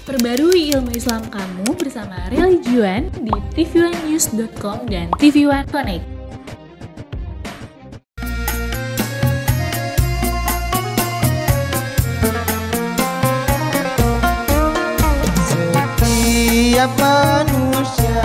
Perbarui ilmu Islam kamu bersama Religion di tv1news.com dan TV1 Connect. Setiap manusia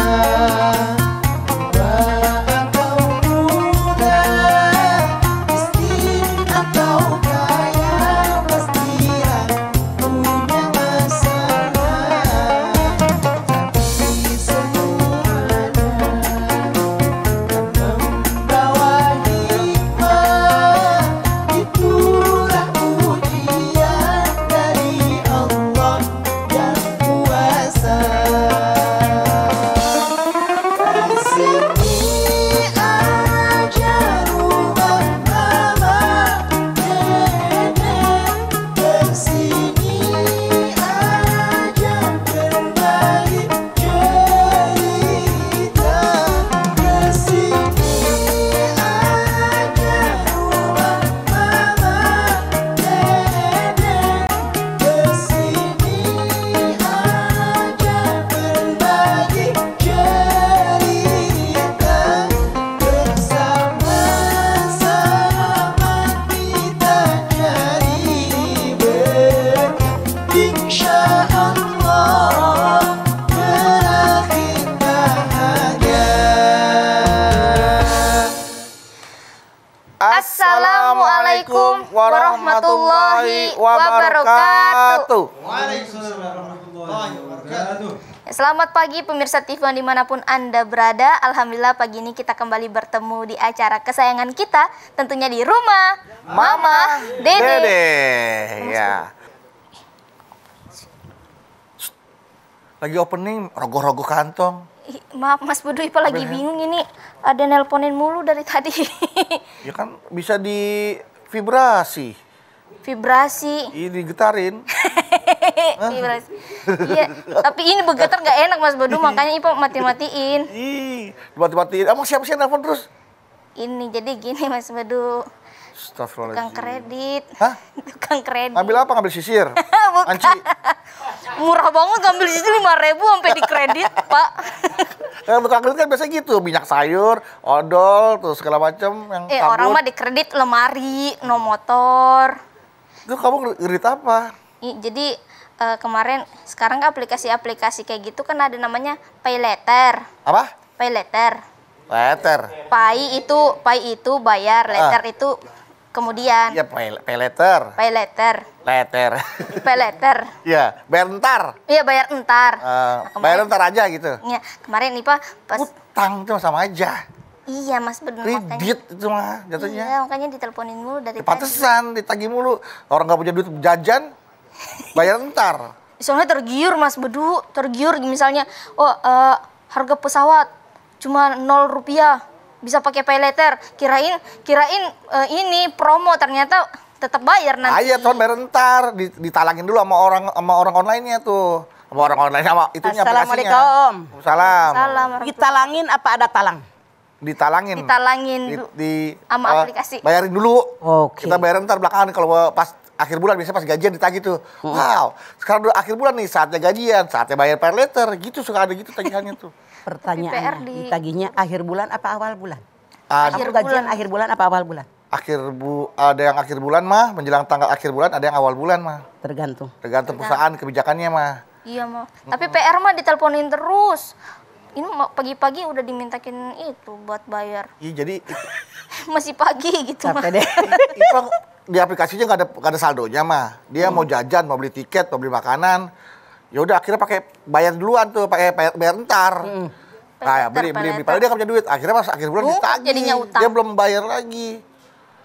Assalamualaikum warahmatullahi wabarakatuh. Waalaikumsalam warahmatullahi wabarakatuh. Selamat pagi pemirsa TV dimanapun Anda berada. Alhamdulillah pagi ini kita kembali bertemu di acara kesayangan kita, tentunya di rumah Mama Dede. Ya. Lagi opening rogoh-rogoh kantong. Maaf Mas Bedu, Ipa lagi bingung ini. Ada nelponin mulu dari tadi. Ya kan bisa di vibrasi. Vibrasi. Ini digetarin. Vibrasi. Iya, tapi ini bergetar nggak enak Mas Bedu, makanya Ipa mati-matiin. Ih, mati-matiin. Emang siapa sih yang nelfon terus? Ini jadi gini Mas Bedu. Astagfirullahaladzim. Tukang kredit. Hah? Tukang kredit. Ngambil apa? Ngambil sisir? Bukan. Anci? Murah banget ngambil sisir 5.000 sampai di kredit, Pak. Tukang kredit kan biasa gitu, minyak sayur, odol, terus segala macam yang sabun. Orang mah di kredit lemari, no motor. Itu kamu kredit apa? Jadi kemarin sekarang aplikasi-aplikasi kayak gitu kan ada namanya pay letter. Apa? Pay letter. Letter. Pay itu bayar, letter itu kemudian. Iya, pay letter. Pay letter. Letter. Pay letter. Iya, bayar ntar. Iya, bayar entar. Bayar ntar aja gitu. Iya, kemarin nih Pak pas Utang itu sama aja. iya Mas bener makanya. Kredit itu mah jatuhnya. Iya, makanya diteleponin mulu dari tadi. Pantesan ditagih mulu. Orang nggak punya duit jajan, bayar ntar. Soalnya tergiur Mas Bedu, tergiur misalnya, harga pesawat cuma 0 rupiah, bisa pakai pay letter. Kirain ini promo, ternyata tetap bayar nanti. Iya, tuh bayar ntar, ditalangin dulu sama orang online-nya tuh. Sama orang online sama itunya aplikasinya. Assalamualaikum. Salam. Salam. Ditalangin apa ada talang? Ditalangin. Sama aplikasi. Bayarin dulu. Oke. Kita bayar ntar belakangan kalau pas akhir bulan, biasanya pas gajian ditagih tuh. Wow, sekarang udah akhir bulan nih, saatnya gajian, saatnya bayar pay letter. Gitu suka ada gitu tagihannya tuh. Pertanyaan ditagihnya akhir bulan apa awal bulan? Akhir Kamu gajian bulan. akhir bulan apa awal bulan? Ada yang akhir bulan mah, menjelang tanggal akhir bulan, ada yang awal bulan mah. Tergantung. Tergantung perusahaan kebijakannya mah. Iya mah. Tapi PR mah diteleponin terus. Ini pagi-pagi udah dimintakin itu buat bayar. Iya, jadi Masih pagi gitu mah. Capek deh. itu di aplikasinya nggak ada saldonya mah. Dia mau jajan, mau beli tiket, mau beli makanan. Ya udah akhirnya pakai bayar duluan tuh, pakai bayar ntar. Nah, beli padahal dia nggak punya duit. Akhirnya pas akhir bulan ditagih. Jadinya utang. Dia belum bayar lagi.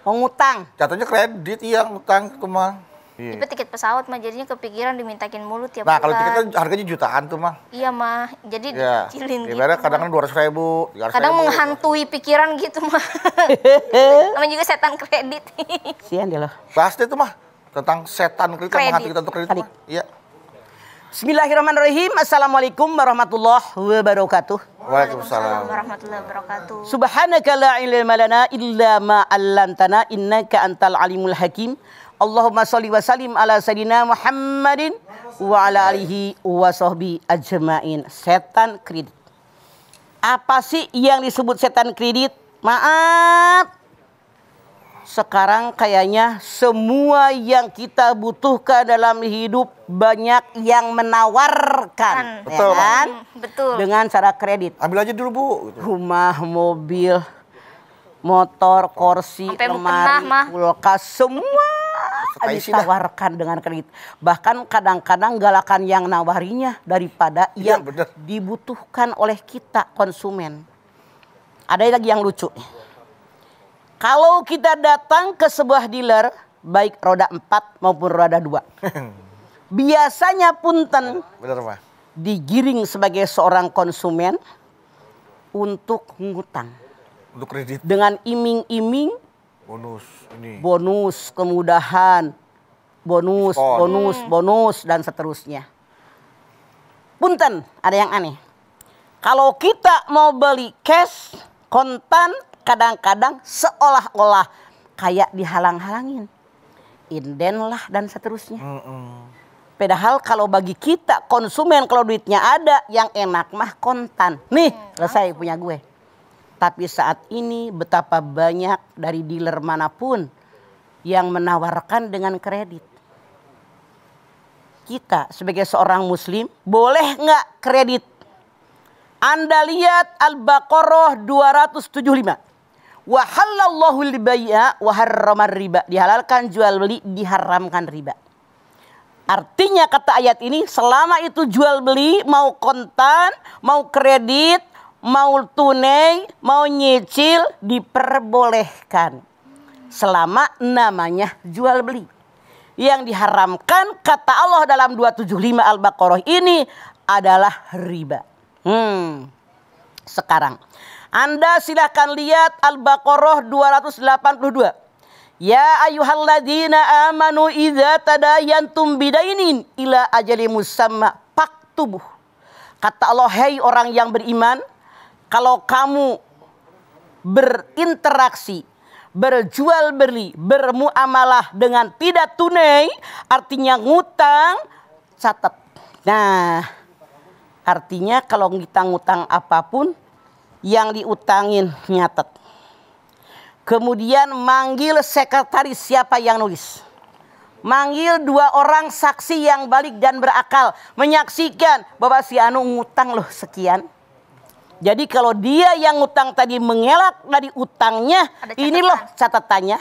Mau ngutang. Jatuhnya kredit, iya, ngutang itu mah. Iya. Tapi tiket pesawat mah jadinya kepikiran dimintakin mulu tiap Nah, bulan. kalau tiket kan harganya jutaan tuh mah. Iya mah, jadi Ya. dicilin gitu. Ibaratnya kadang-kadang 200.000, 300.000. Kadang menghantui pikiran gitu mah. Namanya juga setan kredit. Sian dia loh. Bahas deh tuh mah tentang setan kredit, Kredit. menghantui kita untuk kredit mah. Iya. Bismillahirrahmanirrahim. Assalamualaikum warahmatullahi wabarakatuh. Waalaikumsalam. warahmatullahi wabarakatuh. Subhanaka la ilma lana illa ma 'allamtana innaka antal alimul hakim. Allahumma sholli wa sallim ala sayyidina Muhammadin wa ala alihi wa sahbihi ajmain. Setan kredit. Apa sih yang disebut setan kredit? Maaf, sekarang kayaknya semua yang kita butuhkan dalam hidup banyak yang menawarkan, betul, ya kan? Betul. Dengan cara kredit. Ambil aja dulu Bu. Gitu. Rumah, mobil, motor, kursi, sampai lemari, kulkas, semua ditawarkan dengan kredit. Bahkan kadang-kadang galakan yang nawarinya daripada yang dibutuhkan oleh kita konsumen. Ada lagi yang lucu. Kalau kita datang ke sebuah dealer, baik roda 4 maupun roda 2. Biasanya punten digiring sebagai seorang konsumen untuk ngutang. Untuk kredit. Dengan iming-iming bonus, bonus, kemudahan, bonus, dan seterusnya. Punten, ada yang aneh. Kalau kita mau beli cash, kontan, kadang-kadang seolah-olah kayak dihalang-halangin. Inden lah dan seterusnya. Padahal kalau bagi kita konsumen, kalau duitnya ada, yang enak mah kontan. Nih, selesai punya gue. Tapi saat ini betapa banyak dari dealer manapun yang menawarkan dengan kredit. Kita sebagai seorang muslim boleh nggak kredit? Anda lihat Al-Baqarah 275. Wa halallahu al-bai'a wa harramar riba. Dihalalkan jual beli, diharamkan riba. Artinya kata ayat ini, selama itu jual beli, mau kontan, mau kredit, mau tunai, mau nyicil, diperbolehkan. Selama namanya jual beli. Yang diharamkan kata Allah dalam 275 Al-Baqarah ini adalah riba. Sekarang Anda silahkan lihat Al-Baqarah 282. Ya ayyuhalladzina amanu idza tadayantum bidainin ila ajalin musamma faktubuh. Kata Allah, hai orang yang beriman, kalau kamu berinteraksi, berjual beli, bermuamalah dengan tidak tunai, artinya ngutang, catat. Nah, artinya kalau kita ngutang apapun, yang diutangin nyatet. Kemudian manggil sekretaris siapa yang nulis. Manggil 2 orang saksi yang balik dan berakal. Menyaksikan bahwa si Anu ngutang loh sekian. Jadi kalau dia yang ngutang tadi mengelak dari utangnya, ini loh catatannya.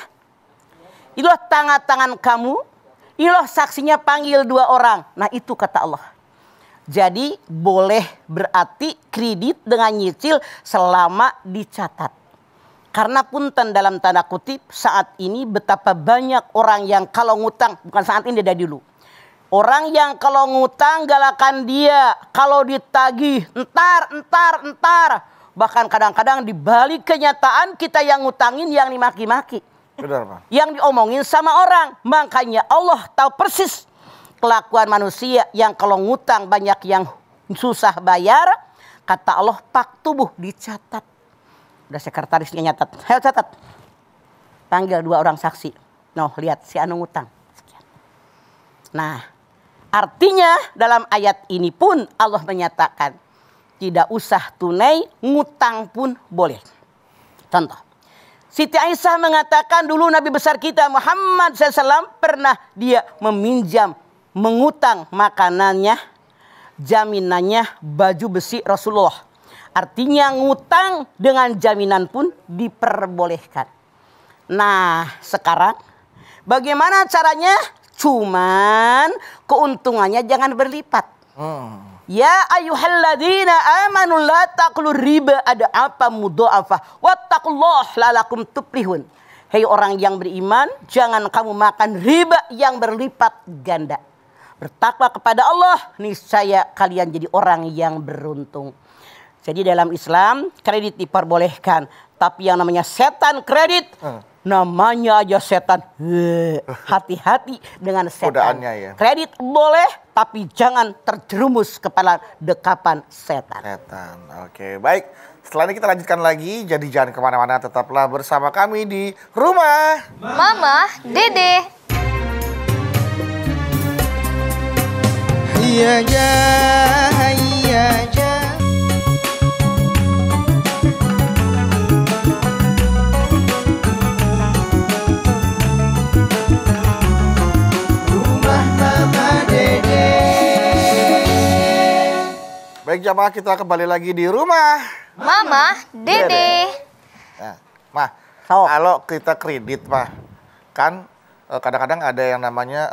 Ini loh tangan kamu. Ini loh saksinya, panggil 2 orang. Nah itu kata Allah. Jadi boleh berarti kredit dengan nyicil selama dicatat. Karena punten dalam tanda kutip saat ini betapa banyak orang yang kalau ngutang, bukan saat ini dari dulu. Orang yang kalau ngutang galakan dia, kalau ditagih entar. Bahkan kadang-kadang dibalik kenyataan kita yang ngutangin yang dimaki-maki. Benar, Pak. Yang diomongin sama orang. Makanya Allah tahu persis kelakuan manusia yang kalau ngutang banyak yang susah bayar. Kata Allah, pak tubuh dicatat. Udah sekretarisnya nyatat. Ayo catat. Panggil 2 orang saksi. Noh, lihat si Anu ngutang. Nah, artinya dalam ayat ini pun Allah menyatakan tidak usah tunai, ngutang pun boleh. Contoh. Siti Aisyah mengatakan dulu Nabi besar kita Muhammad SAW pernah dia meminjam, mengutang makanannya, jaminannya baju besi Rasulullah. Artinya ngutang dengan jaminan pun diperbolehkan. Nah sekarang bagaimana caranya? Cuman keuntungannya jangan berlipat. Ya ayyuhalladzina amanu la taqulur riba ada apa mudha'afah wattaqullaha la'allakum tuflihun. Hei orang yang beriman, jangan kamu makan riba yang berlipat ganda. Bertakwa kepada Allah, niscaya kalian jadi orang yang beruntung. Jadi dalam Islam kredit diperbolehkan, tapi yang namanya setan kredit, namanya aja setan. Hati-hati dengan setan. Ya. Kredit boleh, tapi jangan terjerumus kepada dekapan setan. Oke, baik. Setelah ini kita lanjutkan lagi. Jadi jangan kemana-mana, tetaplah bersama kami di Rumah Mama Dede. Hayya ja, hayya ja. Rumah Mama Dede. Baik jamaah, kita kembali lagi di rumah. Mama, Dede. Nah, Mah, So. kalau kita kredit Mah, kan kadang-kadang ada yang namanya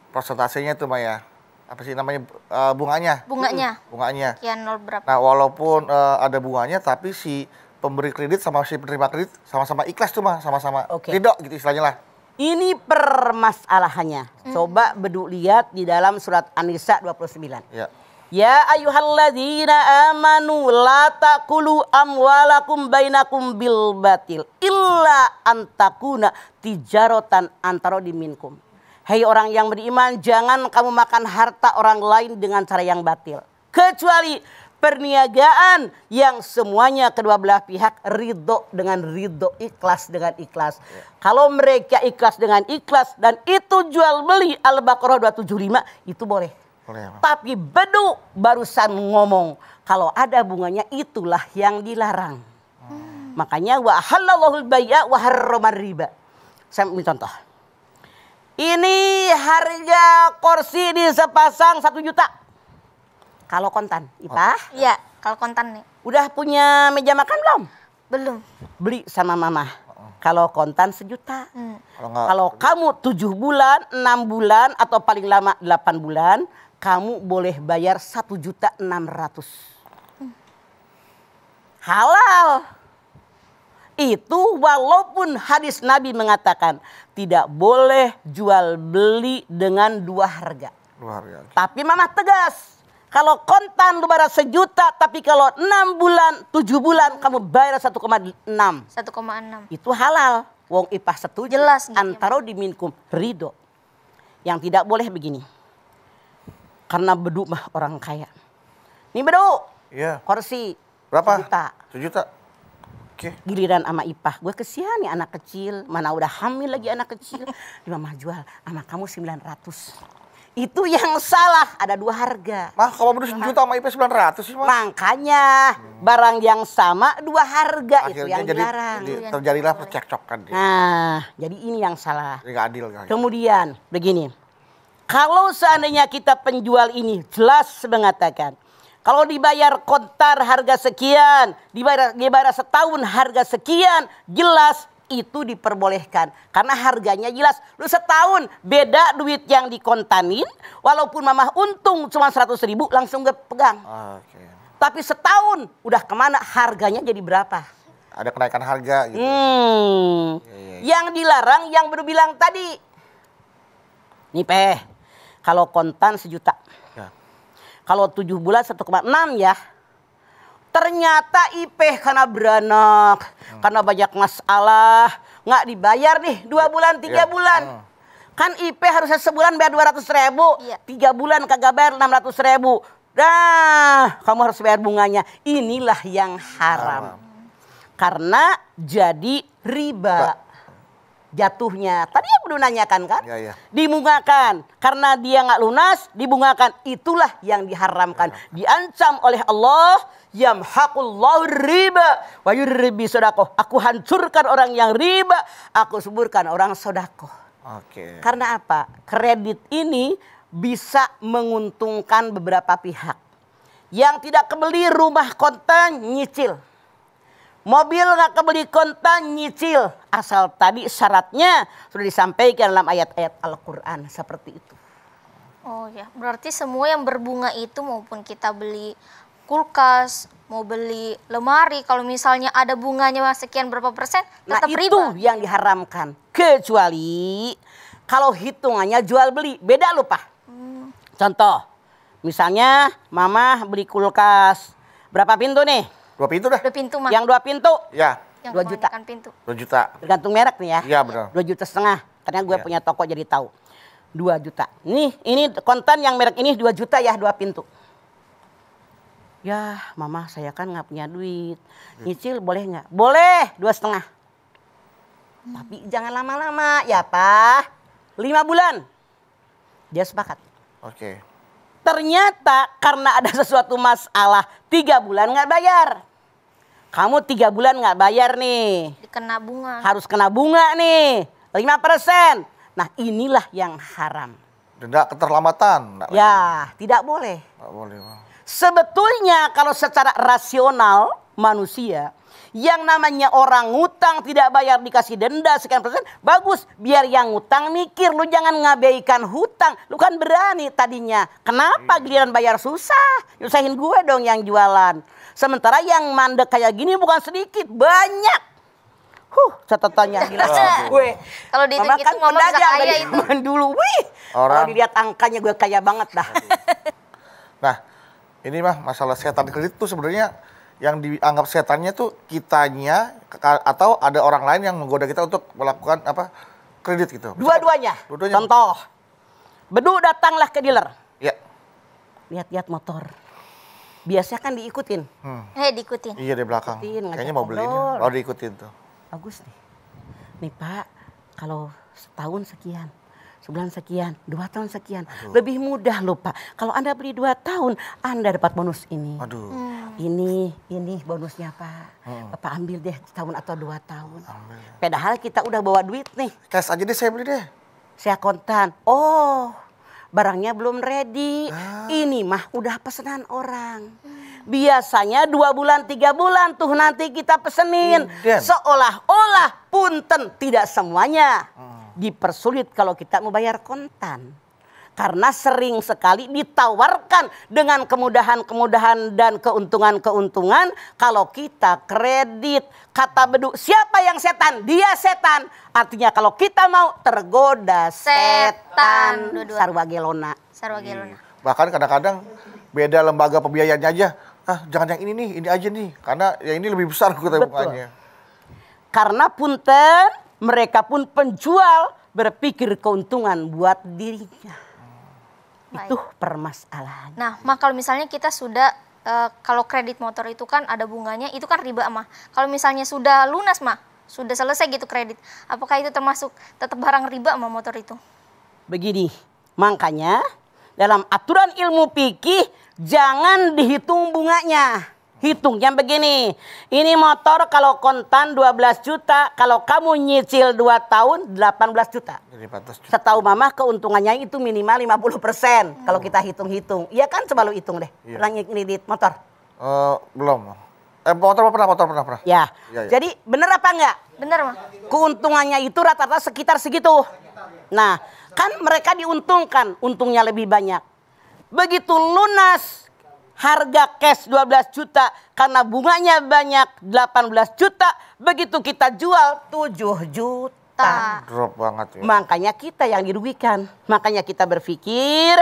persentasenya itu Mah ya. Apa sih namanya, bunganya? Bunganya. Sekian nol berapa? Nah, walaupun ada bunganya, tapi si pemberi kredit sama si penerima kredit sama-sama ikhlas tuh Mah, sama-sama Oke. ridho gitu istilahnya lah. Ini permasalahannya. Coba bedu lihat di dalam surat An-Nisa 29. Ya. Ya ayyuhalladzina amanu la taqulu amwalakum bainakum bil batil illa antakuna tijaratan antara diminkum. Hei orang yang beriman, jangan kamu makan harta orang lain dengan cara yang batil. Kecuali perniagaan yang semuanya kedua belah pihak ridho dengan ridho, ikhlas dengan ikhlas. Kalau mereka ikhlas dengan ikhlas dan itu jual beli Al-Baqarah 275 itu boleh. Boleh, Mah. Tapi bedu barusan ngomong kalau ada bunganya itulah yang dilarang. Makanya wa halallahu al-bai'a wa harrama riba. Saya ambil contoh. Ini harga kursi di sepasang 1 juta. Kalau kontan, Ipah. Iya, kalau kontan nih. Udah punya meja makan belum? Belum. Beli sama mama. Kalau kontan 1 juta. Kalau nggak, Kalau kamu 7 bulan, 6 bulan, atau paling lama 8 bulan, kamu boleh bayar 1.600.000. Halal. Itu walaupun hadis Nabi mengatakan tidak boleh jual beli dengan 2 harga. luar ya. Tapi mama tegas. Kalau kontan lu bayar 1 juta, tapi kalau 6 bulan, 7 bulan kamu bayar 1,6. 1,6. Itu halal. Wong Ipah setuju. Jelas gitu ya, Antara diminkum ridho. Yang tidak boleh begini. Karena bedu mah orang kaya. Nih bedu. Iya. Kursi. Berapa? 1 juta. 1 juta. Oke. Giliran sama Ipah. Gue kesian nih anak kecil. Mana udah hamil lagi anak kecil. Mama jual. Sama kamu 900. Itu yang salah. Ada 2 harga. Mah, kalau bener 1 juta sama IP 900 sih Mah. Makanya barang yang sama 2 harga. Itu Akhirnya yang jadi dilarang. terjadilah percekcokan. Nah, jadi ini yang salah. Jadi nggak adil kan. Kemudian begini, kalau seandainya kita penjual ini jelas mengatakan, kalau dibayar kontar harga sekian, dibayar setahun harga sekian, jelas itu diperbolehkan. Karena harganya jelas. Lu setahun beda duit yang dikontanin, walaupun mamah untung cuma 100.000 langsung gue pegang. Oke. Tapi setahun udah kemana harganya jadi berapa? Ada kenaikan harga gitu. Yang dilarang yang baru bilang tadi. Nih Peh, kalau kontan 1 juta. Ya. Kalau 7 bulan 1,6 ya. Ternyata IP karena beranak, karena banyak masalah, nggak dibayar nih 2 bulan, 3 bulan. Kan IP harusnya sebulan bayar 200.000, Iya. 3 bulan kagak bayar 600.000. Dah, kamu harus bayar bunganya. Inilah yang haram. Karena jadi riba. Jatuhnya. Tadi yang udah nanyakan kan? Ya, ya. Dibungakan. Karena dia nggak lunas, dibungakan. Itulah yang diharamkan. Diancam oleh Allah. Yamhaqullahu riba wa yurbi sodakoh. Aku hancurkan orang yang riba. Aku suburkan orang sodakoh. Oke. Karena apa? Kredit ini bisa menguntungkan beberapa pihak. Yang tidak kebeli rumah kontan nyicil. Mobil nggak kebeli kontan nyicil. Asal tadi syaratnya sudah disampaikan dalam ayat-ayat Al-Quran seperti itu. Oh ya, berarti semua yang berbunga itu maupun kita beli kulkas, mau beli lemari, kalau misalnya ada bunganya sekian berapa persen, Nah tetap itu riba. yang diharamkan. Kecuali kalau hitungannya jual beli. Beda lupa. Contoh, misalnya mama beli kulkas. Berapa pintu nih? 2 pintu dah. Udah pintu mah. Yang 2 pintu. Ya, Yang 2 juta. kebanyakan pintu. 2 juta. Tergantung merek nih ya. Iya benar. 2,5 juta. Karena gue Iya. punya toko jadi tahu. 2 juta. Nih, ini kontan yang merek ini 2 juta ya 2 pintu. Ya, mama saya kan nggak punya duit. Nyicil boleh nggak? Boleh, 2,5. Tapi jangan lama-lama ya Pak. 5 bulan. Dia sepakat. Oke. Ternyata karena ada sesuatu masalah 3 bulan nggak bayar. Kamu 3 bulan nggak bayar nih. Dikena bunga. Harus kena bunga nih. 5%. Nah inilah yang haram. Denda keterlambatan. Ya tidak boleh. Nggak boleh, Bang. Sebetulnya kalau secara rasional manusia yang namanya orang ngutang tidak bayar dikasih denda sekian persen, bagus. Biar yang ngutang mikir, lu jangan ngabaikan hutang. Lu kan berani tadinya. Kenapa giliran bayar susah? Nyusahin gue dong yang jualan. Sementara yang mandek kayak gini bukan sedikit, banyak. Catatannya gila gue. Kalau dihitung-hitung Mama bisa pedagang kaya dari itu. zaman dulu. Wih, kalau dilihat angkanya gue kaya banget dah. Nah, ini mah masalah setan kredit tuh sebenarnya yang dianggap setannya tuh kitanya atau ada orang lain yang menggoda kita untuk melakukan apa kredit gitu. Dua-duanya. Contoh, Bedu datanglah ke dealer. Ya. Lihat-lihat motor. Biasanya kan diikutin. Diikutin. Iya di belakang. Ngajak Kayaknya mau beli ini. ngobrol. Baru diikutin tuh. Bagus nih. Nih Pak, kalau setahun sekian, sebulan sekian, 2 tahun sekian. Lebih mudah loh Pak. Kalau Anda beli 2 tahun, Anda dapat bonus ini. Aduh. Ini bonusnya Pak. Bapak ambil deh setahun atau 2 tahun. Padahal kita udah bawa duit nih. Cash aja deh saya beli deh. Saya kontan. Oh, barangnya belum ready. Ini mah udah pesanan orang. Biasanya 2 bulan, 3 bulan tuh nanti kita pesenin. Seolah-olah punten, tidak semuanya. Dipersulit kalau kita mau bayar kontan. Karena sering sekali ditawarkan dengan kemudahan-kemudahan dan keuntungan-keuntungan kalau kita kredit. Kata Bedu, siapa yang setan? Dia setan. Artinya kalau kita mau tergoda setan. Sarwa gelona. Bahkan kadang-kadang beda lembaga pembiayaannya aja. Jangan yang ini nih, ini aja nih. Karena yang ini lebih besar kita bunganya. Karena punten, mereka pun penjual berpikir keuntungan buat dirinya. Itu permasalahan. Nah, Mah kalau misalnya kita sudah kalau kredit motor itu kan ada bunganya, itu kan riba Mah. Kalau misalnya sudah lunas Mah, sudah selesai gitu kredit, apakah itu termasuk tetap barang riba Mah motor itu? Begini, makanya dalam aturan ilmu fikih jangan dihitung bunganya. Hitungnya begini, ini motor kalau kontan 12 juta, kalau kamu nyicil 2 tahun 18 juta. Setahu Mama keuntungannya itu minimal 50% kalau kita hitung-hitung. Iya kan, coba lu hitung deh. Pernah kredit motor? Belum. Motor pernah. Ya. Jadi bener apa enggak? Bener Mah. Keuntungannya itu rata-rata sekitar segitu. Nah, kan mereka diuntungkan, untungnya lebih banyak. Begitu lunas harga cash 12 juta karena bunganya banyak 18 juta, begitu kita jual 7 juta. Drop banget ya. Makanya kita yang dirugikan. Makanya kita berpikir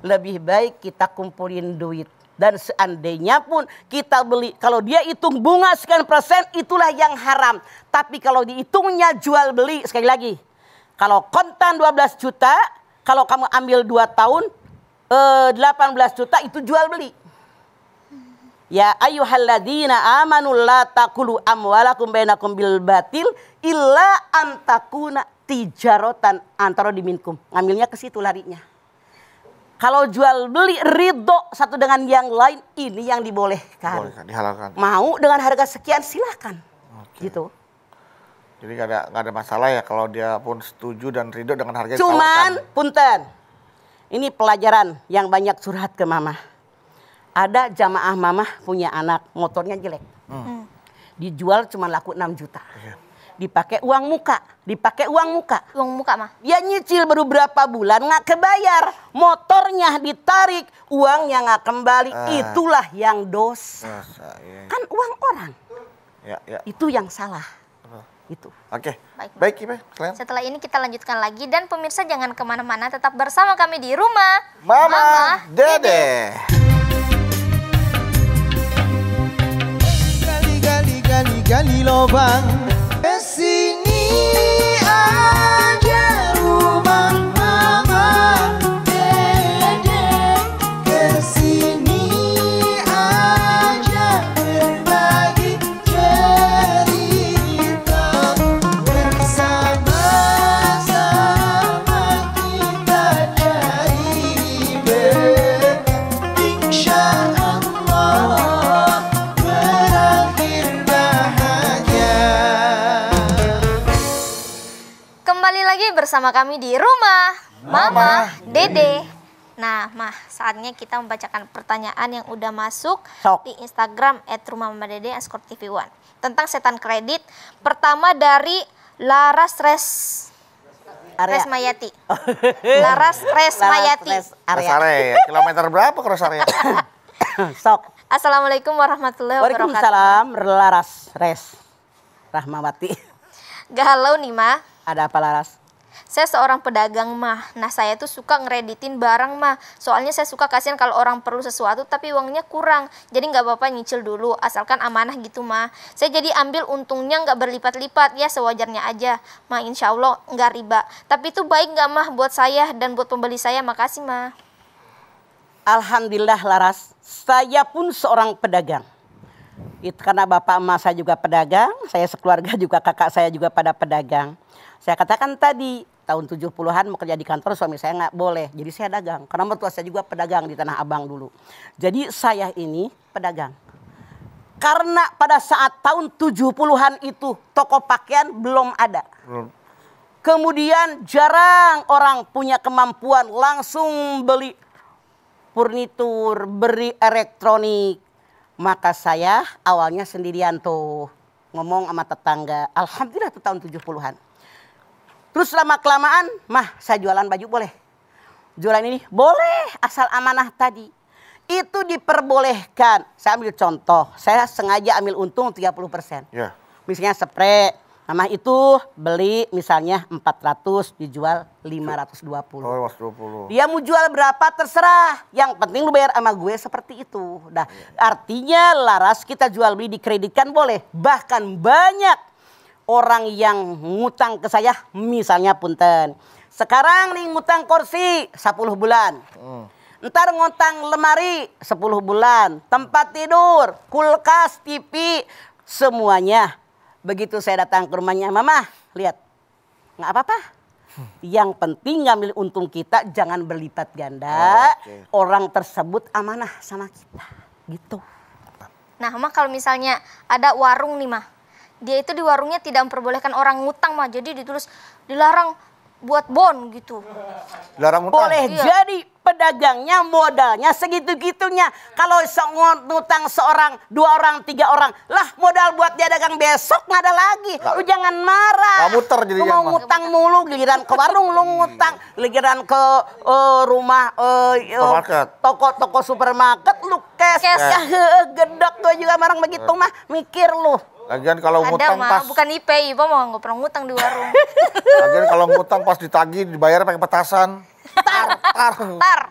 lebih baik kita kumpulin duit. Dan seandainya pun kita beli, kalau dia hitung bunga sekian persen, itulah yang haram. Tapi kalau dihitungnya jual beli, sekali lagi, kalau kontan 12 juta, kalau kamu ambil 2 tahun, 18 juta itu jual beli. Ya ayyuhalladzina amanu la taqulu amwalakum bainakum bil batil illa antakuna tijaratan antara diminkum. Ngambilnya ke situ larinya. Kalau jual beli ridho satu dengan yang lain, ini yang dibolehkan. Dihalalkan. Mau dengan harga sekian silakan. Gitu. Jadi nggak ada masalah ya kalau dia pun setuju dan ridho dengan harga yang Cuman ditawarkan. punten. Ini pelajaran yang banyak curhat ke Mama. Ada jamaah Mama punya anak, motornya jelek. Dijual cuma laku 6 juta. Dipakai uang muka. Uang muka Mah. Dia nyicil baru berapa bulan nggak kebayar. Motornya ditarik, uangnya nggak kembali. Itulah yang dosa. Kan uang orang. Ya. Itu yang salah. Itu. Oke. Baik. Ipe. Kalian? Setelah ini kita lanjutkan lagi dan pemirsa jangan kemana-mana, tetap bersama kami di rumah Mama Dede. Gali lubang kesini aja rumah Mama Dede, kesini aja berbagi cerita, bersama-sama kita cari bersama. bersama kami di rumah Mama Dede. Nah, Mah, saatnya kita membacakan pertanyaan yang udah masuk Sok. di Instagram @rumahmamadede_tv1 tentang setan kredit. Pertama dari Laras Area. Resmayati. Laras Resmayati. Res area. Area. Kilometer berapa ke rest area? Sok. Assalamualaikum warahmatullahi wabarakatuh. Waalaikumsalam. Laras Res Rahmawati. Galau nih, Mah. Ada apa Laras? Saya seorang pedagang, Mah. Nah, saya tuh suka ngereditin barang, Mah. Soalnya saya suka kasihan kalau orang perlu sesuatu tapi uangnya kurang. Jadi nggak apa-apa nyicil dulu, asalkan amanah gitu, Mah. Saya jadi ambil untungnya nggak berlipat-lipat, ya sewajarnya aja. Mah, insya Allah nggak riba. Tapi itu baik nggak, Mah, buat saya dan buat pembeli saya? Makasih, Mah. Alhamdulillah Laras, saya pun seorang pedagang. Itu karena bapak emak saya juga pedagang, saya sekeluarga juga kakak saya juga pada pedagang. Saya katakan tadi, tahun 70-an mau kerja di kantor, suami saya nggak boleh. Jadi saya dagang, karena mertua saya juga pedagang di Tanah Abang dulu. Jadi saya ini pedagang. Karena pada saat tahun 70-an itu toko pakaian belum ada. Kemudian jarang orang punya kemampuan langsung beli furnitur, beri elektronik. Maka saya awalnya sendirian tuh ngomong sama tetangga. Alhamdulillah itu tahun 70-an. Terus lama-kelamaan, Mah saya jualan baju boleh? Jualan ini boleh, asal amanah tadi. Itu diperbolehkan. Saya ambil contoh, saya sengaja ambil untung 30%. Ya. Misalnya spray, Mah itu beli misalnya 400, dijual 520. Oh, mas 20. Dia mau jual berapa terserah. Yang penting lu bayar sama gue seperti itu. Nah, artinya Laras kita jual beli dikreditkan boleh. Bahkan banyak orang yang ngutang ke saya, misalnya punten. Sekarang nih ngutang kursi 10 bulan. Ntar ngutang lemari 10 bulan. Tempat tidur, kulkas, TV, semuanya. Begitu saya datang ke rumahnya, Mama, lihat. Nggak apa-apa. Yang penting ngambil untung kita, jangan berlipat ganda. Oke. Orang tersebut amanah sama kita. Gitu. Nah, Mah, kalau misalnya ada warung nih, Mah. Dia itu di warungnya tidak memperbolehkan orang ngutang, Mah. Jadi ditulis dilarang buat bon gitu. Dilarang ngutang. Boleh Iya. jadi pedagangnya modalnya segitu-gitunya. Kalau ngutang seorang, 2 orang, 3 orang, lah modal buat dia dagang besok nggak ada lagi. Lu jangan marah. Nggak muter Lu jadinya, mau Mah. ngutang mulu, giliran ke warung lu ngutang, giliran ke rumah Supermarket. toko-toko supermarket lu cash. Cash. Ya, gedek gue juga marang begitu mah, mikir lu. Lagian kalau Ada, ngutang Mah, pas, bukan IP, Ipa mah nggak pernah ngutang di warung. lagian kalau ngutang pas ditagih dibayar pakai petasan. Tar. Tar.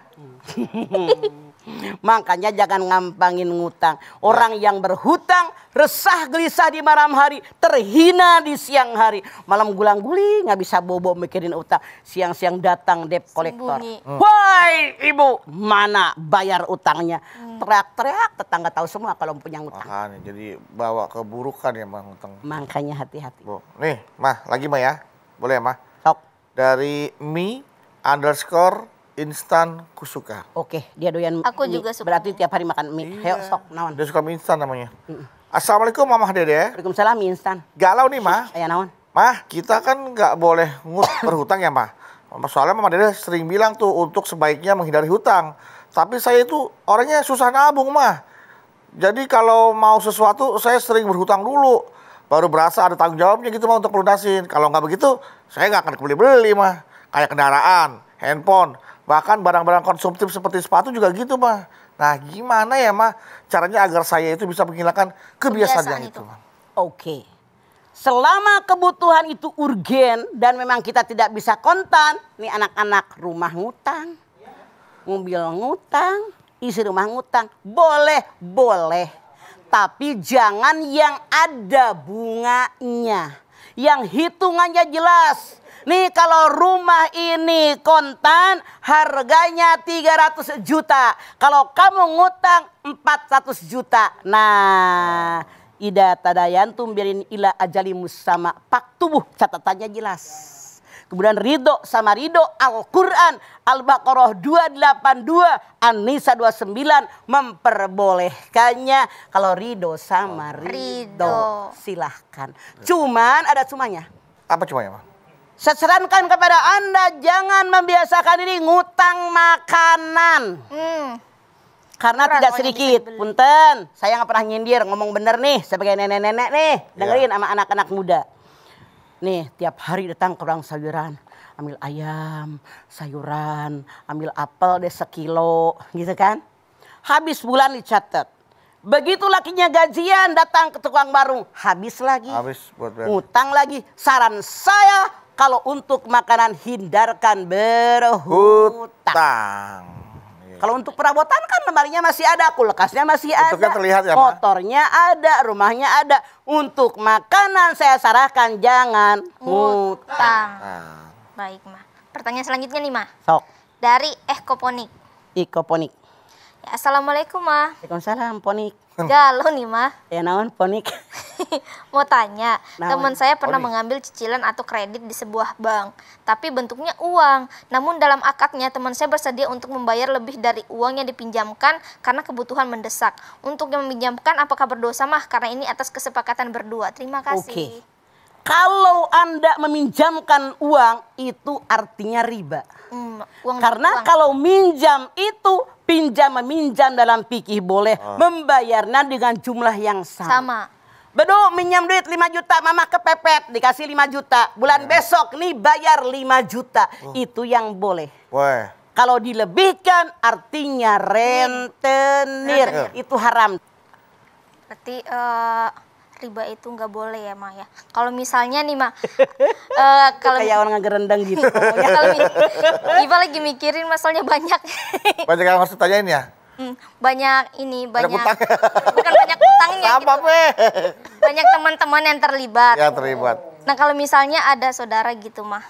Makanya jangan ngampangin ngutang. Orang yang berhutang resah gelisah di malam hari, terhina di siang hari. Malam gulang-guling nggak bisa bobo mikirin utang. Siang-siang datang debt collector. Sembunyi. Woi ibu, mana bayar utangnya? Teriak-teriak tetangga tahu semua kalau punya ngutang. Makanya jadi bawa keburukan ya Mah ngutang. Makanya hati-hati. Bu. Nih, Mah, lagi Mah ya. Boleh ya, Mah? Sok. Dari _instan kusuka. Oke, dia doyan Aku mie. juga suka. Berarti tiap hari makan mie. Ayo sok, naon. Dia suka mie instan namanya. Assalamualaikum Mama Dede. Waalaikumsalam mie instan. Galau nih Mah. Aya naon? Mah, kita kan nggak boleh berhutang ya Mah. Soalnya Mama Dede sering bilang tuh untuk sebaiknya menghindari hutang. Tapi saya itu orangnya susah nabung Mah. Jadi kalau mau sesuatu saya sering berhutang dulu. Baru berasa ada tanggung jawabnya gitu Mah untuk melunasin. Kalau nggak begitu saya nggak akan beli-beli Mah. Kayak kendaraan, handphone, bahkan barang-barang konsumtif seperti sepatu juga gitu Mah. Nah gimana ya Mah caranya agar saya itu bisa menghilangkan kebiasaan yang itu Mah. Oke. Selama kebutuhan itu urgen dan memang kita tidak bisa kontan, nih anak-anak rumah ngutang, mobil ngutang, isi rumah ngutang, boleh. Tapi jangan yang ada bunganya, yang hitungannya jelas. Nih kalau rumah ini kontan harganya 300 juta. Kalau kamu ngutang 400 juta. Nah, ida tadayantum birin ila ajali musama. Pak tubuh catatannya jelas. Kemudian ridho sama ridho Al-Quran Al-Baqarah 282 An-Nisa 29 memperbolehkannya. Kalau ridho sama ridho silahkan. Cuman ada cumanya. Apa cumanya Mah? Saya sarankan kepada Anda jangan membiasakan diri ngutang makanan. Karena Murah, tidak soalnya sedikit. bisa dibeli. Punten, saya nggak pernah nyindir, ngomong bener nih sebagai nenek-nenek nih. Dengerin sama anak-anak muda. Nih, tiap hari datang ke orang sayuran. Ambil ayam, sayuran, ambil apel deh 1 kilo, gitu kan. Habis bulan dicatat. Begitu lakinya gajian datang ke tukang warung, habis lagi. Habis buat bayar. Ngutang lagi. Saran saya kalau untuk makanan hindarkan berhutang. Hutang. Kalau untuk perabotan kan lemarinya masih ada, kulkasnya masih ada, Bentuknya terlihat ya, Ma? motornya ada, rumahnya ada. Untuk makanan saya sarankan jangan ngutang. Nah, Baik, Ma. Pertanyaan selanjutnya nih, Ma. Sok, Dari Koponik. ikoponik. Ya, Assalamualaikum, Ma. Waalaikumsalam, ponik. Galau nih, Ma. Ya naon ponik. Mau tanya, Naon? teman saya pernah Ponik. mengambil cicilan atau kredit di sebuah bank, tapi bentuknya uang. Namun dalam akadnya teman saya bersedia untuk membayar lebih dari uang yang dipinjamkan karena kebutuhan mendesak. Untuk yang meminjamkan apakah berdosa, Mah? Karena ini atas kesepakatan berdua. Terima kasih. Oke. Kalau Anda meminjamkan uang itu artinya riba. Uang Karena uang. kalau minjam itu pinjam meminjam dalam fikih boleh membayarnya dengan jumlah yang sama. sama. Bedu minjam duit 5 juta, mama kepepet dikasih 5 juta. Bulan besok nih bayar 5 juta. Itu yang boleh. weh. Kalau dilebihkan artinya rentenir. Itu haram. Berarti riba itu nggak boleh ya, Ma ya. Kalau misalnya nih, Ma, kalau Kayak orang ngerendang gitu. kalau Iva lagi mikirin masalahnya banyak. Banyak yang harus tanyain ya? Banyak ini, banyak utang. bukan banyak utangnya Apa, gitu. Pe? Banyak teman-teman yang terlibat. Ya, terlibat. Nah, kalau misalnya ada saudara gitu, Mah.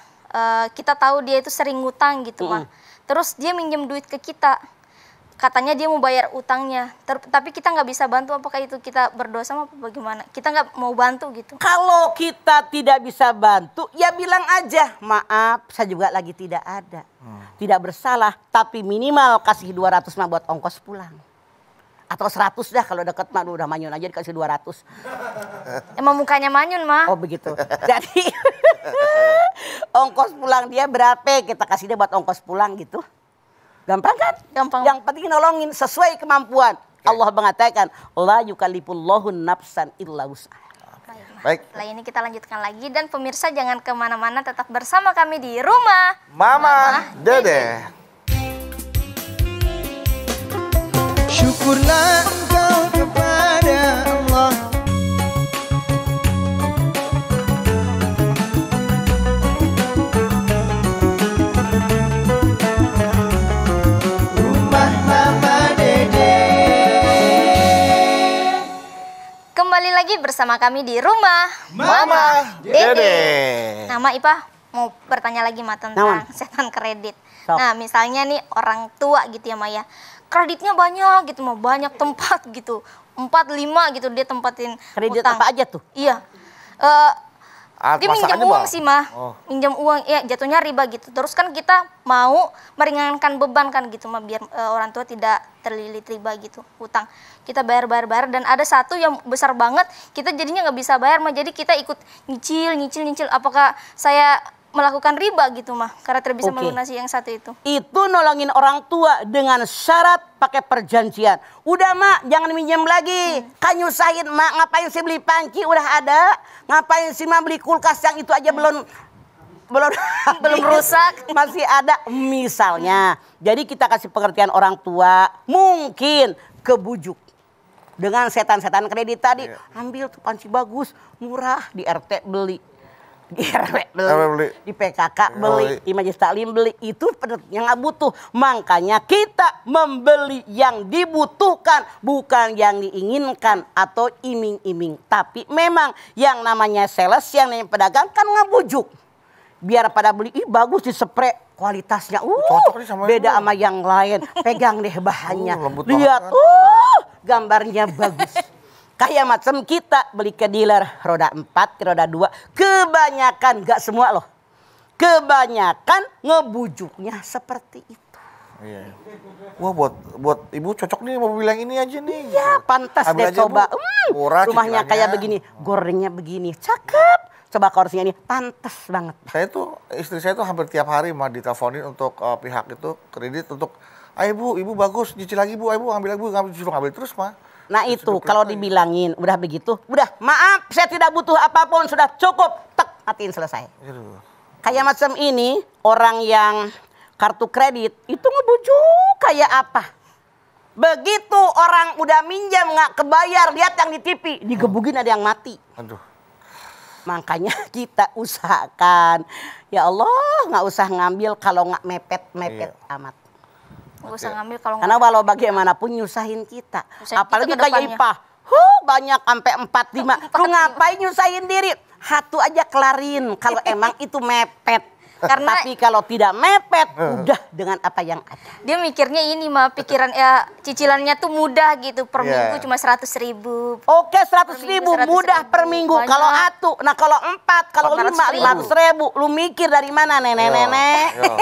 Kita tahu dia itu sering ngutang gitu, Mah. Terus dia minjem duit ke kita. Katanya dia mau bayar utangnya. Tapi kita nggak bisa bantu, apakah itu kita berdosa apa bagaimana? Kita nggak mau bantu gitu. Kalau kita tidak bisa bantu, ya bilang aja, maaf, saya juga lagi tidak ada. Tidak bersalah, tapi minimal kasih 200 mah buat ongkos pulang. Atau 100 dah, kalau deket mah udah manyun aja dikasih 200. Emang mukanya manyun, Mah. Oh begitu. Jadi ongkos pulang dia berapa, kita kasih dia buat ongkos pulang gitu. Gampang kan? Gampang. Yang penting nolongin sesuai kemampuan. Allah mengatakan, la yukallifullahu nafsan illa wus'aha. Baik. Setelah ini kita lanjutkan lagi dan pemirsa jangan kemana-mana, tetap bersama kami di rumah. Mama, Dede. Syukurlah engkau kepada Allah. Rumah Mama Dede. Kembali lagi bersama kami di rumah Mama, Dede. Nama Ipa mau bertanya lagi, Ma, tentang setan kredit. Sok. Nah, misalnya nih orang tua gitu ya, Maya. Kreditnya banyak gitu, mau banyak tempat gitu. 4, 5 gitu dia tempatin Kredit utang. apa aja tuh? Iya. Dia minjam Masakannya, uang Bang? sih, Mah. Oh. Minjam uang, ya jatuhnya riba gitu. Terus kan kita mau meringankan beban kan gitu, Mah, biar orang tua tidak terlilit riba gitu, utang. Kita bayar dan ada satu yang besar banget, kita jadinya nggak bisa bayar, Mah. Jadi kita ikut nyicil. Apakah saya melakukan riba gitu, Mah? Karena tidak bisa Oke. melunasi yang satu itu. Itu nolongin orang tua dengan syarat pakai perjanjian. Udah, Mak, jangan minjem lagi. Kan nyusahin, Mak, ngapain sih beli panci udah ada? Ngapain sih, Mak, beli kulkas yang itu aja belum Belum rusak. masih ada misalnya. Jadi kita kasih pengertian orang tua, mungkin kebujuk. Dengan setan-setan kredit tadi, ambil tuh panci bagus, murah, di RT beli. Di RW beli, di PKK beli, di Majelis Taklim beli, itu yang nggak butuh. Makanya kita membeli yang dibutuhkan, bukan yang diinginkan atau iming-iming. Tapi memang yang namanya sales, yang namanya pedagang kan ngebujuk. Biar pada beli, ih bagus di spray, kualitasnya Cocok nih sama beda ini. sama yang lain. Pegang deh bahannya, lembut lihat, banget kan. gambarnya bagus. Kayak macam kita beli ke dealer roda 4, roda 2. Kebanyakan, gak semua loh. Kebanyakan ngebujuknya seperti itu. Iya. Wah, buat ibu cocok nih mobil yang ini aja nih. Ya pantas Ambil deh aja, coba. Bu. Murah Rumahnya cicilannya. kayak begini, gorengnya begini. Cakep. Coba kursinya ini pantas banget. Istri saya tuh hampir tiap hari mah diteleponin untuk pihak itu kredit untuk, ayo ibu bagus, cicil lagi bu, ayo ambil lagi bu, ngambil terus mah. Nah itu kalau dibilangin udah begitu, udah maaf saya tidak butuh apapun, sudah cukup, tek matiin selesai. Kayak macam ini orang yang kartu kredit itu ngebujuk kayak apa? Begitu orang udah minjam nggak kebayar, lihat yang di TV digebugin ada yang mati. Aduh. Makanya kita usahakan, ya Allah nggak usah ngambil kalau nggak mepet amat. Nggak usah ngambil kalau Karena walau bagaimanapun nyusahin kita. Nyusahin Apalagi kita ke kayak depannya. Ipah. Banyak sampai 4, 5. Lu ngapain nyusahin diri? Satu aja kelarin kalau emang itu mepet. Karena- Tapi kalau tidak mepet, udah dengan apa yang ada. dia mikirnya ini mah pikiran ya cicilannya tuh mudah gitu per Iya. minggu cuma 100.000. Oke 100.000 100.000 mudah per minggu. banyak. Kalau atu, nah kalau 4, kalau 5, 500.000. Lu mikir dari mana nenek-nenek? Yo.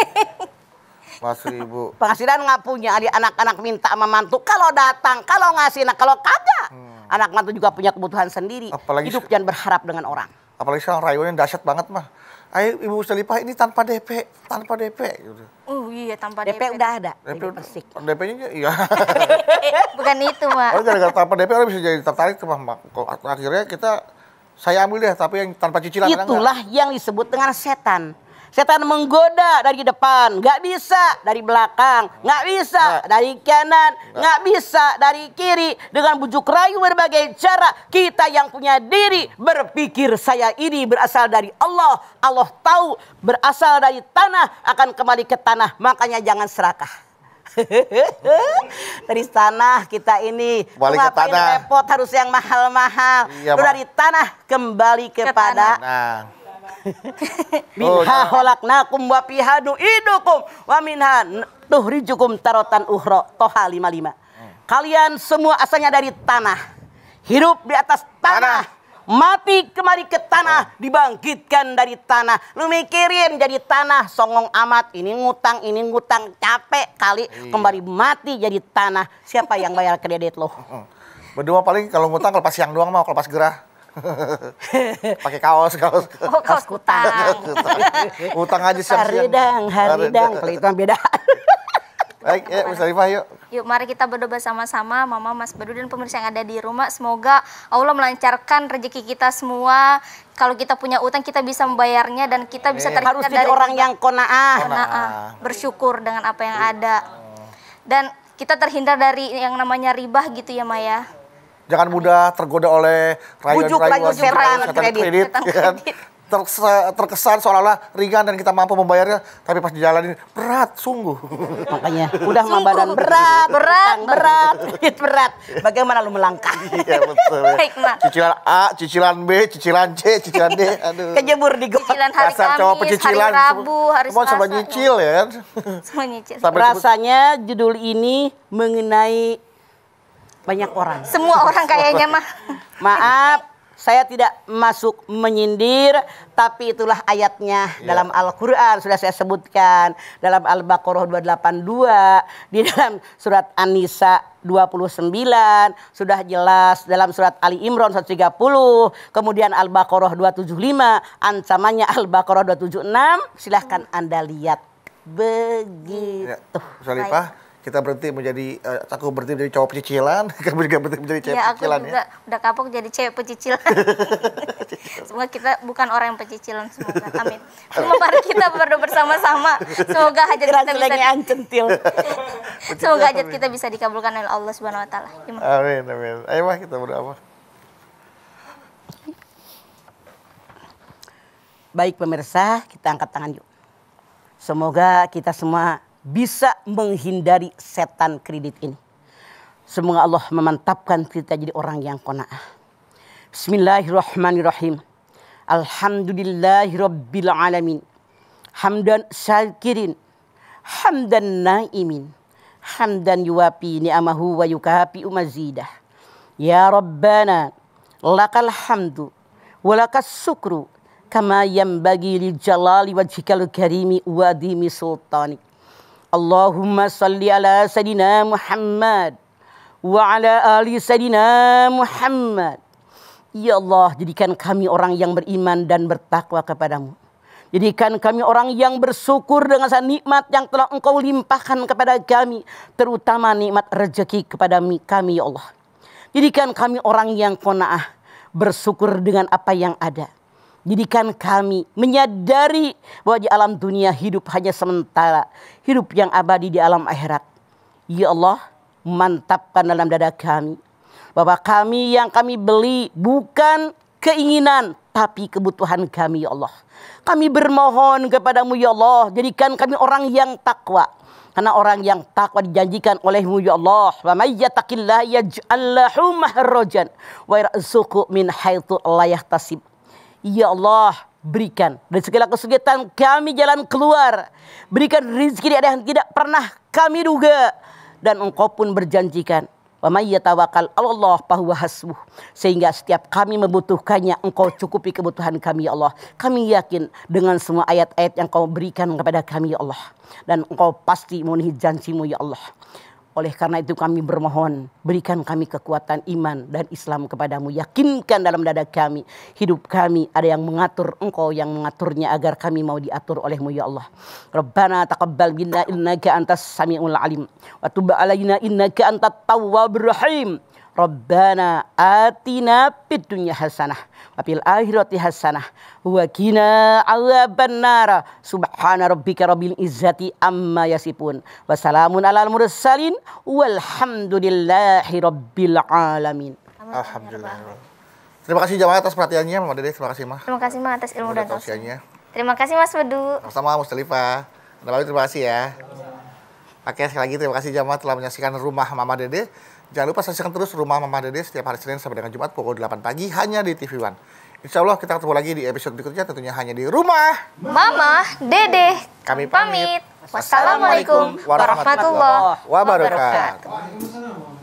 Mas Ibu. Penghasilan nggak punya, ada anak-anak minta sama mantu. Kalau datang, kalau ngasih, nah kalau kagak. Anak mantu juga punya kebutuhan sendiri. Apalagi Hidup jangan berharap dengan orang. Apalagi sekarang rayuannya dahsyat banget mah. Ayo Ibu Selipah ini tanpa DP. Gitu. Iya tanpa DP udah ada. DP jadi persik. DP-nya iya. Bukan itu mah. Oh gara-gara tanpa DP orang bisa jadi tertarik tuh mah. Akhirnya saya ambil deh tapi yang tanpa cicilan. Itulah yang disebut dengan setan. Setan menggoda dari depan, nggak bisa dari belakang, nggak bisa dari kanan, nggak bisa dari kiri. Dengan bujuk rayu berbagai cara, kita yang punya diri berpikir saya ini berasal dari Allah. Allah tahu berasal dari tanah akan kembali ke tanah, makanya jangan serakah. Dari tanah kita ini, Balik ke ngapain tanah. repot harus yang mahal-mahal. Iya, Lu Mak. dari tanah kembali kepada Nah. minha khalaqnakum wa fiha nu'idukum wa minha nukhrijukum taratan ukhra. Toha 55. Kalian semua asalnya dari tanah. Hidup di atas tanah. Mati kembali ke tanah, dibangkitkan dari tanah. Lu mikirin jadi tanah, songong amat. Ini ngutang, capek kali. Kembali mati jadi tanah. Siapa yang bayar kredit lo? Berdua paling kalau ngutang lepas siang doang mau, kalau pas gerah. Pakai kaos. Oh, kaos kutang. Utang aja siang-siang. Haridang. Kalau itu beda. Baik, ya Mas Arifah yuk. Yuk mari kita berdoa sama-sama, Mama, Mas Badu dan pemirsa yang ada di rumah. Semoga Allah melancarkan rezeki kita semua. Kalau kita punya utang kita bisa membayarnya dan kita bisa terhindar Harus jadi orang yang kona'ah. bersyukur dengan apa yang ada. Dan kita terhindar dari yang namanya ribah gitu ya Maya. Jangan mudah tergoda oleh Bujuk-rayu setan kredit. ya kan? Terkesan seolah-olah ringan dan kita mampu membayarnya, tapi pas dijalanin berat sungguh. Makanya udah mah badan berat, berat. Bagaimana lu melangkah? Iya betul. Baik, Mak. Cicilan A, cicilan B, cicilan C, cicilan D. Aduh. Kejebur di got. Cicilan hari Dasar cowok Kamis, hari pecicilan. Rabu, hari Semua coba Selasa. nyicil ya kan. Semua nyicil. Sampai sebut- Rasanya judul ini mengenai banyak orang. Semua orang kayaknya mah. Maaf, saya tidak masuk menyindir, tapi itulah ayatnya dalam Al-Quran. Sudah saya sebutkan dalam Al-Baqarah 282, di dalam surat An-Nisa 29, sudah jelas dalam surat Ali Imran 130, kemudian Al-Baqarah 275, ancamannya Al-Baqarah 276, silahkan Anda lihat. Begitu. Ya, Salipah, kita berhenti menjadi, aku berhenti menjadi cowok pecicilan, kamu juga berhenti menjadi cewek Ya aku pecicilan juga udah kapok jadi cewek pecicilan. Semoga kita bukan orang yang pecicilan, semoga. Amin. Mari kita berdoa bersama-sama. Semoga hajat kita bisa centil. semoga hajat kita bisa dikabulkan oleh Allah Subhanahu wa taala. Amin, amin. Ayo Mah, kita berdoa. Baik pemirsa, kita angkat tangan yuk. Semoga kita semua bisa menghindari setan kredit ini. Semoga Allah memantapkan kita jadi orang yang qanaah. Bismillahirrahmanirrahim. Alhamdulillahirabbil alamin. Hamdan syakirin, hamdan naimin, hamdan yuwafi ni'amahu wa yukafi mazidah. Ya Rabbana, lakal hamdu wa lakas syukru kama yanbaghi li jalali wajhikal karimi wa dimi sultanik. Allahumma salli ala Sayyidina Muhammad wa ala ali Sayyidina Muhammad. Ya Allah, jadikan kami orang yang beriman dan bertakwa kepadamu. Jadikan kami orang yang bersyukur dengan nikmat yang telah Engkau limpahkan kepada kami. Terutama nikmat rezeki kepada kami ya Allah. Jadikan kami orang yang qanaah, bersyukur dengan apa yang ada. Jadikan kami menyadari bahwa di alam dunia hidup hanya sementara. Hidup yang abadi di alam akhirat. Ya Allah, mantapkan dalam dada kami. Bahwa kami yang kami beli bukan keinginan, tapi kebutuhan kami ya Allah. Kami bermohon kepadamu ya Allah, jadikan kami orang yang takwa. Karena orang yang takwa dijanjikan olehmu ya Allah. Wa may yattaqillaha yaj'al lahu makhrajan wa yarzuqhu min haitsu la yahtasib. Ya Allah, berikan dari segala kesulitan kami jalan keluar. Berikan rezeki yang tidak pernah kami duga. Dan Engkau pun berjanjikan, wa may yatawakkal 'alallah fahuwa hasbuh. Sehingga setiap kami membutuhkannya, Engkau cukupi kebutuhan kami ya Allah. Kami yakin dengan semua ayat-ayat yang Kau berikan kepada kami ya Allah. Dan Engkau pasti memenuhi janji-Mu ya Allah. Oleh karena itu kami bermohon, berikan kami kekuatan iman dan Islam kepadamu. Yakinkan dalam dada kami, hidup kami ada yang mengatur, Engkau yang mengaturnya agar kami mau diatur olehmu ya Allah. Rabbana taqabbal minna innaka antas samiul alim. Wa tub alaina innaka antat tawwabur rahim. Rabbana atina fid dunya hasanah wa fil akhirati hasanah wa qina adzabannar. Subhana rabbika rabbil izzati amma yasifun wa salamun alal mursalin walhamdulillahi rabbil alamin. Alhamdulillah. Terima kasih jamaah atas perhatiannya, Mama Dede. Terima kasih, Ma. Terima kasih Ma atas ilmu dan tausiahnya. Terima kasih Mas Bedu. Sama Mustalifah. Terima kasih ya. Oke, sekali lagi terima kasih jamaah telah menyaksikan Rumah Mama Dede. Jangan lupa saksikan terus Rumah Mama Dede setiap hari Senin sampai dengan Jumat pukul 8 pagi hanya di TV One. Insya Allah kita ketemu lagi di episode berikutnya, tentunya hanya di Rumah Mama Dede. Kami pamit. Wassalamualaikum warahmatullahi wabarakatuh.